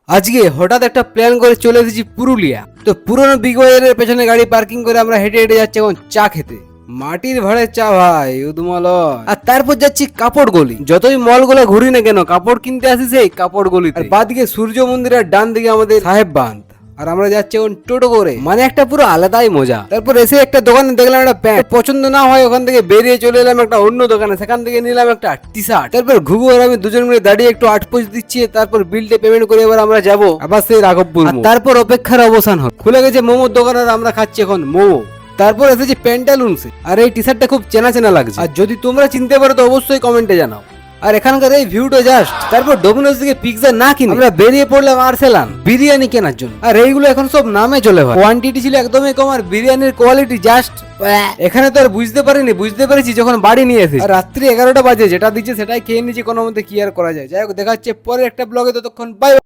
আজকে হঠাৎ একটা প্ল্যান করে চলে এসেছি পুরুলিয়া। তো পুরনো বিগ বাজারের পেছনে গাড়ি পার্কিং করে আমরা হেঁটে হেঁটে যাচ্ছি এখন চা খেতে। মাটির ভাড়ের চা ভাই উদমাল। আর তারপর যাচ্ছি কাপড় গলি। যতই মল গুলো ঘুরি না কেন কাপড় কিনতে আসি সেই কাপড় গলি। আর বাদিকে সূর্য মন্দিরের ডান দিকে আমাদের সাহেব বাঁধ। আর আমরা যাচ্ছি এখন টোটো করে, মানে একটা পুরো আলাদাই মজা। তারপর এসে একটা দোকানে দেখলাম একটা প্যান্ট পছন্দ না হয়, ওখান থেকে বেরিয়ে চলে এলাম একটা অন্য দোকানে, সেখান থেকে নিলাম একটা টি শার্ট। তারপর ঘুঘু আর আমি দুজন মিলে দাঁড়িয়ে একটু আটপোজ দিচ্ছি, তারপর বিলটা পেমেন্ট করে এবার আমরা যাবো আবার সেই রাঘবপুর। তারপর অপেক্ষার অবসান হল, খুলে গেছে মোমোর দোকান আর আমরা খাচ্ছি এখন মোমো। তারপর এসেছি প্যান্টালুন্সে, আর এই টি শার্টটা খুব চেনা চেনা লাগছে। আর যদি তোমরা চিনতে পারো তো অবশ্যই কমেন্টে জানাও। আর এখানকার এই ভিউটা জাস্ট। তারপর ডোমিনোস থেকে পিৎজা না কিনে আমরা বেরিয়ে পড়লাম আর্সেলান বিরিয়ানি কেনার জন্য। আর এইগুলো এখন সব নামে চলে ভাই, কোয়ান্টিটি ছিল একদমই কম আর বিরিয়ানির কোয়ালিটি জাস্ট। এখানে তো আর বুঝতে পেরেছি যখন বাড়ি নিয়ে এসেছি। আর রাত্রি 11টা বাজে, যেটা দিচ্ছে সেটাই খেয়ে নিয়েছি কোনো মতে, কি আর করা যায়। যাই হোক, দেখাচ্ছে পরে একটা ব্লগে, ততক্ষণ বাই।